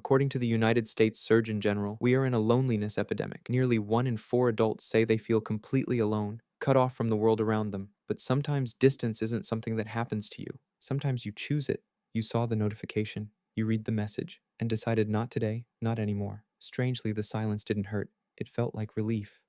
According to the United States Surgeon General, we are in a loneliness epidemic. Nearly 1 in 4 adults say they feel completely alone, cut off from the world around them. But sometimes distance isn't something that happens to you. Sometimes you choose it. You saw the notification, you read the message, and decided not today, not anymore. Strangely, the silence didn't hurt. It felt like relief.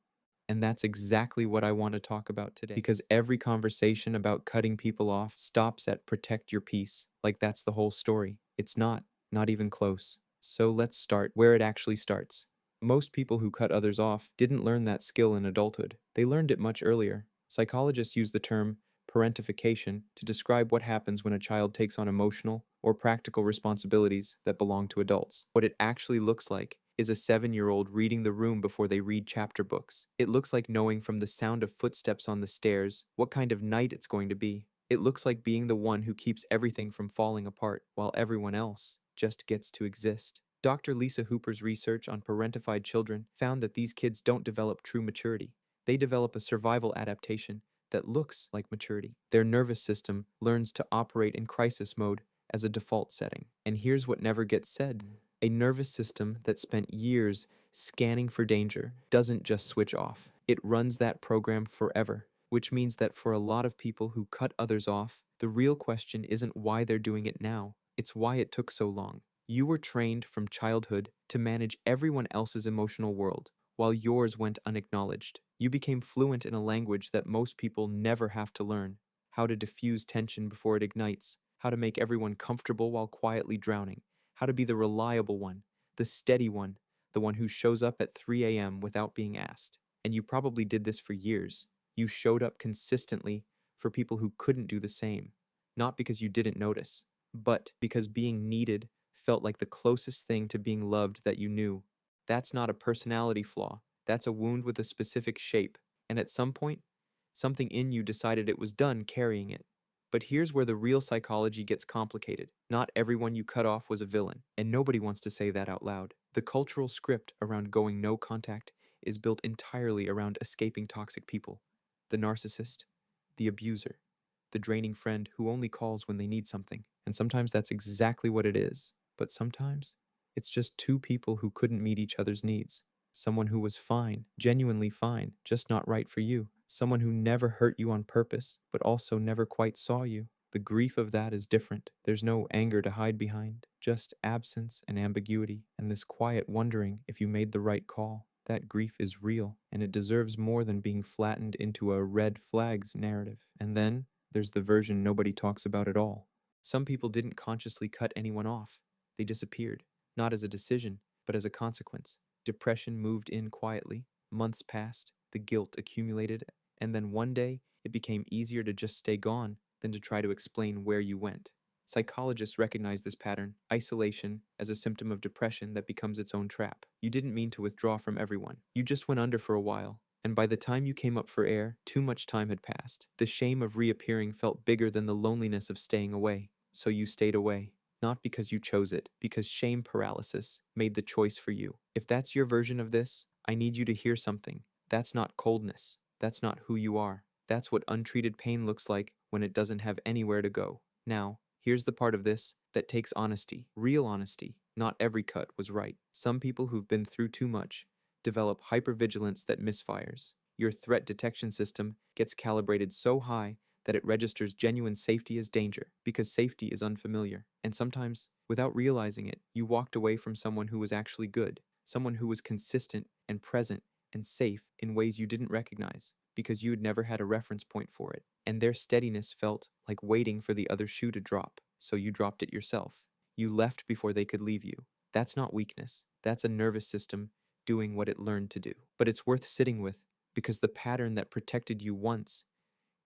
And that's exactly what I want to talk about today. Because every conversation about cutting people off stops at protect your peace. Like that's the whole story. It's not even close. So let's start where it actually starts. Most people who cut others off didn't learn that skill in adulthood. They learned it much earlier. Psychologists use the term parentification to describe what happens when a child takes on emotional or practical responsibilities that belong to adults. What it actually looks like is a 7-year-old reading the room before they read chapter books. It looks like knowing from the sound of footsteps on the stairs what kind of night it's going to be. It looks like being the one who keeps everything from falling apart while everyone else just gets to exist. Dr. Lisa Hooper's research on parentified children found that these kids don't develop true maturity. They develop a survival adaptation that looks like maturity. Their nervous system learns to operate in crisis mode as a default setting. And here's what never gets said. A nervous system that spent years scanning for danger doesn't just switch off. It runs that program forever, which means that for a lot of people who cut others off, the real question isn't why they're doing it now. It's why it took so long. You were trained from childhood to manage everyone else's emotional world, while yours went unacknowledged. You became fluent in a language that most people never have to learn: how to diffuse tension before it ignites, how to make everyone comfortable while quietly drowning, how to be the reliable one, the steady one, the one who shows up at 3 a.m. without being asked. And you probably did this for years. You showed up consistently for people who couldn't do the same, not because you didn't notice, but because being needed felt like the closest thing to being loved that you knew. That's not a personality flaw. That's a wound with a specific shape. And at some point, something in you decided it was done carrying it. But here's where the real psychology gets complicated. Not everyone you cut off was a villain, and nobody wants to say that out loud. The cultural script around going no contact is built entirely around escaping toxic people. The narcissist, the abuser, the draining friend who only calls when they need something. And sometimes that's exactly what it is. But sometimes it's just two people who couldn't meet each other's needs. Someone who was fine, genuinely fine, just not right for you. Someone who never hurt you on purpose, but also never quite saw you. The grief of that is different. There's no anger to hide behind, just absence and ambiguity, and this quiet wondering if you made the right call. That grief is real, and it deserves more than being flattened into a red flags narrative. And then there's the version nobody talks about at all. Some people didn't consciously cut anyone off. They disappeared, not as a decision, but as a consequence. Depression moved in quietly. Months passed, the guilt accumulated, and then one day it became easier to just stay gone than to try to explain where you went. Psychologists recognize this pattern, isolation, as a symptom of depression that becomes its own trap. You didn't mean to withdraw from everyone. You just went under for a while. And by the time you came up for air, too much time had passed. The shame of reappearing felt bigger than the loneliness of staying away. So you stayed away. Not because you chose it, because shame paralysis made the choice for you. If that's your version of this, I need you to hear something. That's not coldness. That's not who you are. That's what untreated pain looks like when it doesn't have anywhere to go. Now, here's the part of this that takes honesty, real honesty. Not every cut was right. Some people who've been through too much develop hypervigilance that misfires. Your threat detection system gets calibrated so high that it registers genuine safety as danger, because safety is unfamiliar. And sometimes, without realizing it, you walked away from someone who was actually good, someone who was consistent and present and safe in ways you didn't recognize, because you had never had a reference point for it. And their steadiness felt like waiting for the other shoe to drop, so you dropped it yourself. You left before they could leave you. That's not weakness. That's a nervous system doing what it learned to do. But it's worth sitting with, because the pattern that protected you once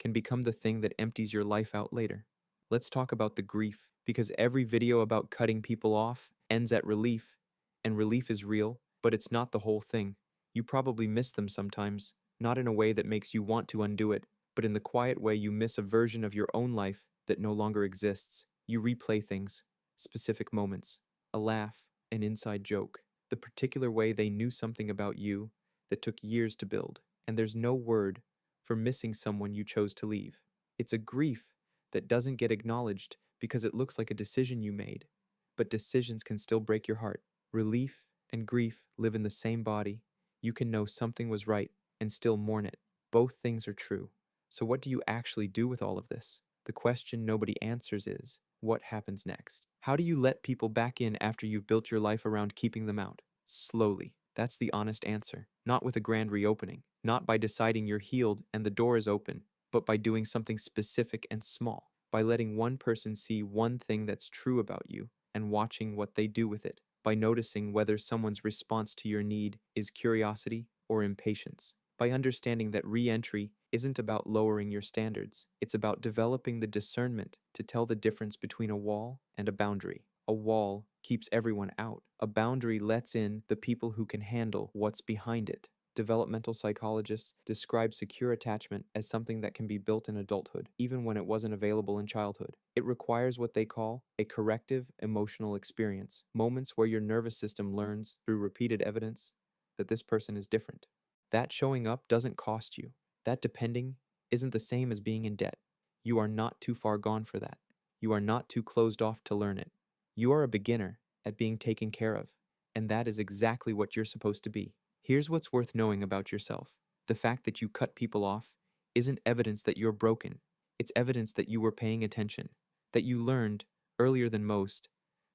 can become the thing that empties your life out later. Let's talk about the grief, because every video about cutting people off ends at relief, and relief is real, but it's not the whole thing. You probably miss them sometimes, not in a way that makes you want to undo it, but in the quiet way you miss a version of your own life that no longer exists. You replay things, specific moments, a laugh, an inside joke, the particular way they knew something about you that took years to build, and there's no word for missing someone you chose to leave. It's a grief that doesn't get acknowledged because it looks like a decision you made, but decisions can still break your heart. Relief and grief live in the same body. You can know something was right and still mourn it. Both things are true. So, what do you actually do with all of this? The question nobody answers is, what happens next? How do you let people back in after you've built your life around keeping them out? Slowly. That's the honest answer. Not with a grand reopening, not by deciding you're healed and the door is open, but by doing something specific and small, by letting one person see one thing that's true about you and watching what they do with it, by noticing whether someone's response to your need is curiosity or impatience, by understanding that re entry isn't about lowering your standards, it's about developing the discernment to tell the difference between a wall and a boundary. A wall keeps everyone out, a boundary lets in the people who can handle what's behind it. Developmental psychologists describe secure attachment as something that can be built in adulthood, even when it wasn't available in childhood. It requires what they call a corrective emotional experience, moments where your nervous system learns through repeated evidence that this person is different. That showing up doesn't cost you. That depending isn't the same as being in debt. You are not too far gone for that. You are not too closed off to learn it. You are a beginner at being taken care of, and that is exactly what you're supposed to be. Here's what's worth knowing about yourself. The fact that you cut people off isn't evidence that you're broken. It's evidence that you were paying attention, that you learned, earlier than most,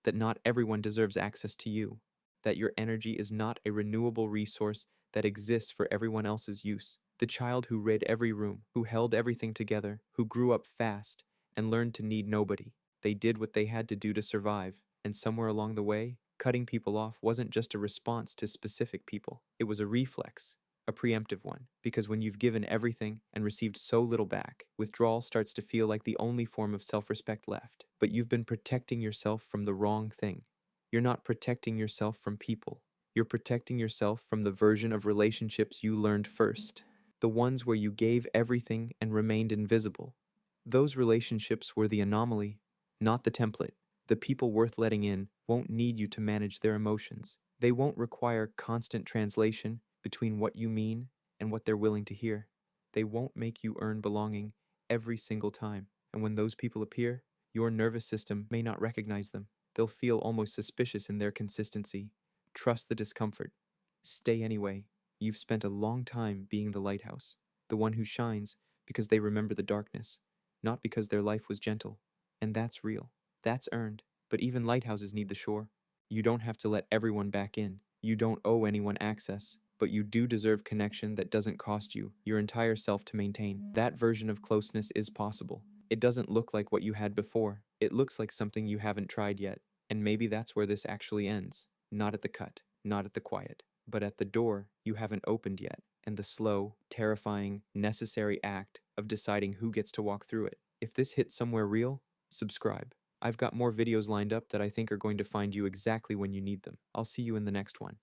that not everyone deserves access to you, that your energy is not a renewable resource that exists for everyone else's use. The child who read every room, who held everything together, who grew up fast and learned to need nobody. They did what they had to do to survive, and somewhere along the way, cutting people off wasn't just a response to specific people. It was a reflex, a preemptive one, because when you've given everything and received so little back, withdrawal starts to feel like the only form of self-respect left. But you've been protecting yourself from the wrong thing. You're not protecting yourself from people. You're protecting yourself from the version of relationships you learned first, the ones where you gave everything and remained invisible. Those relationships were the anomaly, not the template. The people worth letting in won't need you to manage their emotions. They won't require constant translation between what you mean and what they're willing to hear. They won't make you earn belonging every single time. And when those people appear, your nervous system may not recognize them. They'll feel almost suspicious in their consistency. Trust the discomfort. Stay anyway. You've spent a long time being the lighthouse, the one who shines because they remember the darkness, not because their life was gentle. And that's real. That's earned. But even lighthouses need the shore. You don't have to let everyone back in. You don't owe anyone access. But you do deserve connection that doesn't cost you your entire self to maintain. That version of closeness is possible. It doesn't look like what you had before. It looks like something you haven't tried yet. And maybe that's where this actually ends. Not at the cut, not at the quiet, but at the door you haven't opened yet, and the slow, terrifying, necessary act of deciding who gets to walk through it. If this hits somewhere real, subscribe. I've got more videos lined up that I think are going to find you exactly when you need them. I'll see you in the next one.